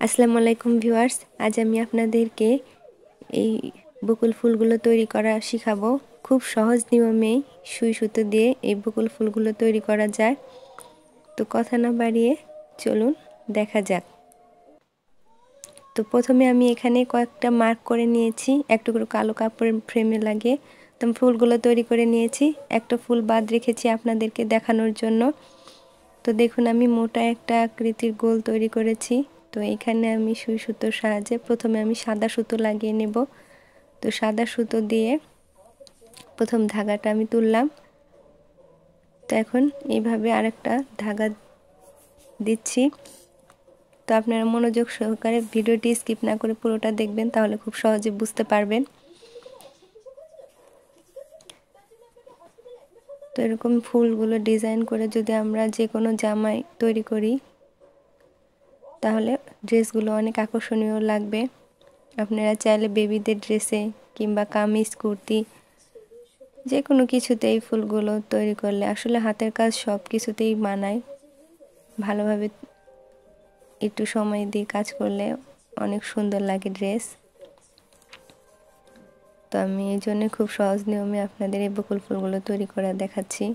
আসসালামু আলাইকুম ভিউয়ার্স, আজ আমি আপনাদেরকে এই বকুল ফুলগুলো তৈরি করা শেখাবো। খুব সহজ নিয়মে সুই সুতো দিয়ে এই বকুল ফুলগুলো তৈরি করা যায়। তো কথা না বাড়িয়ে চলুন দেখা যাক। তো প্রথমে আমি এখানে কয়েকটা মার্ক করে নিয়েছি, একটু করে কালো কাপড়ের ফ্রেমে লাগিয়ে তো ফুলগুলো তৈরি করে নিয়েছি। একটা ফুল বাদ রেখেছি আপনাদেরকে দেখানোর জন্য। তো দেখুন আমি মোটা একটা আকৃতির গোল তৈরি করেছি। তো এখানে আমি সুই সুতোর সাহায্যে প্রথমে আমি সাদা সুতো লাগিয়ে নেব। তো সাদা সুতো দিয়ে প্রথম ধাগাটা আমি তুললাম। তো এখন এইভাবে আরেকটা ধাগা দিচ্ছি। তো আপনারা মনোযোগ সহকারে ভিডিওটি স্কিপ না করে পুরোটা দেখবেন, তাহলে খুব সহজে বুঝতে পারবেন। তো এরকম ফুলগুলো ডিজাইন করে যদি আমরা যে কোনো জামায় তৈরি করি তাহলে ড্রেসগুলো অনেক আকর্ষণীয় লাগবে। আপনারা চাইলে বেবিদের ড্রেসে কিংবা কামিজ কুর্তি যে কোনো কিছুতে এই ফুলগুলো তৈরি করলে আসলে হাতের কাজ সব কিছুতেই মানায়। ভালোভাবে একটু সময় দিয়ে কাজ করলে অনেক সুন্দর লাগে ড্রেস। তো আমি এই জন্য খুব সহজ নিয়মে আপনাদের এই বকুল ফুলগুলো তৈরি করে দেখাচ্ছি।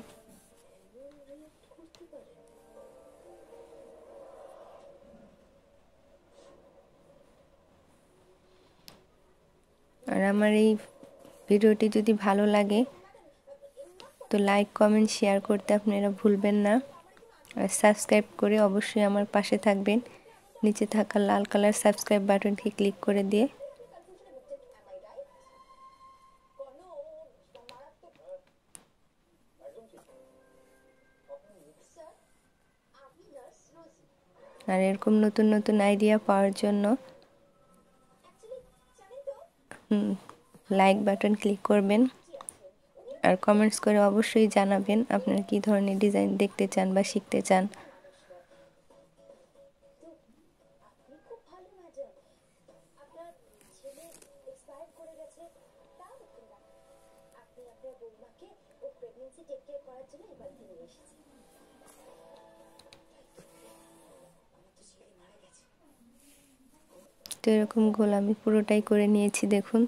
আর আমার এই ভিডিওটি যদি ভালো লাগে তো লাইক কমেন্ট শেয়ার করতে আপনারা ভুলবেন না। আর সাবস্ক্রাইব করে অবশ্যই আমার পাশে থাকবেন। নিচে থাকা লাল কালার সাবস্ক্রাইব বাটনটি ক্লিক করে দিয়ে আর এরকম নতুন নতুন আইডিয়া পাওয়ার জন্য লাইক বাটন ক্লিক করবেন আর কমেন্টস করে অবশ্যই জানাবেন আপনারা কী ধরনের ডিজাইন দেখতে চান বা শিখতে চান। তো এরকম গোল আমি পুরোটাই করে নিয়েছি দেখুন।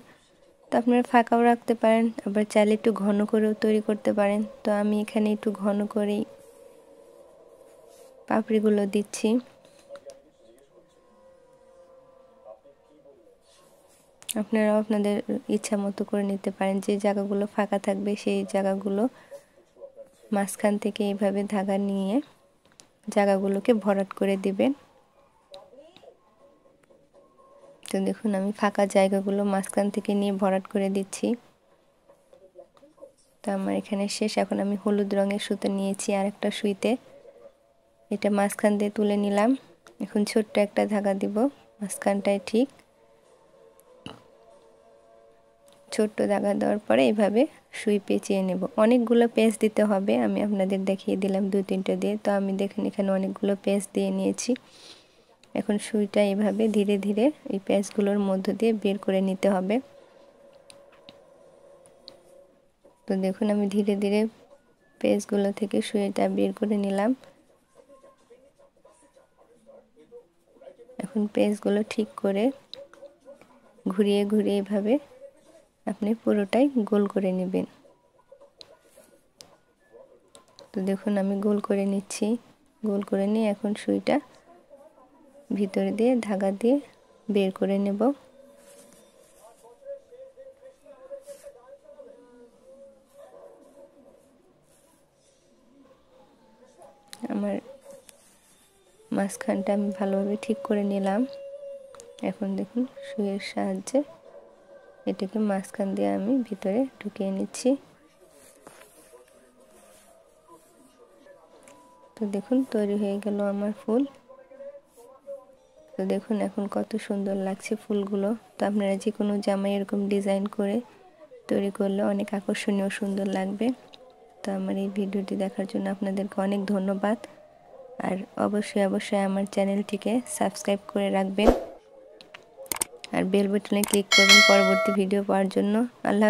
তো আপনারা ফাঁকাও রাখতে পারেন, আবার চাইলে একটু ঘন করেও তৈরি করতে পারেন। তো আমি এখানে একটু ঘন করেই পাপড়িগুলো দিচ্ছি। আপনারাও আপনাদের ইচ্ছা মতো করে নিতে পারেন। যে জায়গাগুলো ফাঁকা থাকবে সেই জায়গাগুলো মাঝখান থেকে এইভাবে ধাগা নিয়ে জায়গাগুলোকে ভরাট করে দিবেন। তো দেখুন আমি ফাঁকা জায়গাগুলো মাঝখান থেকে নিয়ে ভরাট করে দিচ্ছি। তো আমার এখানে শেষ। এখন আমি হলুদ রঙের সুতো নিয়েছি আর একটা সুইতে, এটা মাঝখান দিয়ে তুলে নিলাম। এখন ছোট্ট একটা ধাগা দিব মাঝখানটায়, ঠিক ছোট্ট ধাগা দেওয়ার পরে এইভাবে সুই পেঁচিয়ে নেব। অনেকগুলো পেঁচ দিতে হবে, আমি আপনাদের দেখিয়ে দিলাম 2-3টা দিয়ে। তো আমি দেখুন এখানে অনেকগুলো পেঁচ দিয়ে নিয়েছি। এখন সুইটা এইভাবে ধীরে ধীরে এই পেঁচগুলোর মধ্য দিয়ে বের করে নিতে হবে। তো দেখুন আমি ধীরে ধীরে পেঁচগুলো থেকে সুইটা বের করে নিলাম। এখন পেঁচগুলো ঠিক করে ঘুরিয়ে ঘুরিয়ে এইভাবে আপনি পুরোটাই গোল করে নেবেন। তো দেখুন আমি গোল করে নিচ্ছি। গোল করে নিয়ে এখন সুইটা ভিতরে দিয়ে ধাগা দিয়ে বের করে নেব। আমার মাঝখানটা আমি ভালোভাবে ঠিক করে নিলাম। এখন দেখুন সুইয়ের সাহায্যে এটাকে মাঝখান দিয়ে আমি ভিতরে ঢুকিয়ে নিচ্ছি। তো দেখুন তৈরি হয়ে গেল আমার ফুল। তো দেখুন এখন কত সুন্দর লাগছে ফুলগুলো। তো আপনারা যে কোনো জামায় এরকম ডিজাইন করে তৈরি করলে অনেক আকর্ষণীয় সুন্দর লাগবে। তো আমার এই ভিডিওটি দেখার জন্য আপনাদেরকে অনেক ধন্যবাদ। আর অবশ্যই অবশ্যই আমার চ্যানেলটিকে সাবস্ক্রাইব করে রাখবেন আর বেল বাটনে ক্লিক করবেন পরবর্তী ভিডিও পাওয়ার জন্য। আল্লাহ।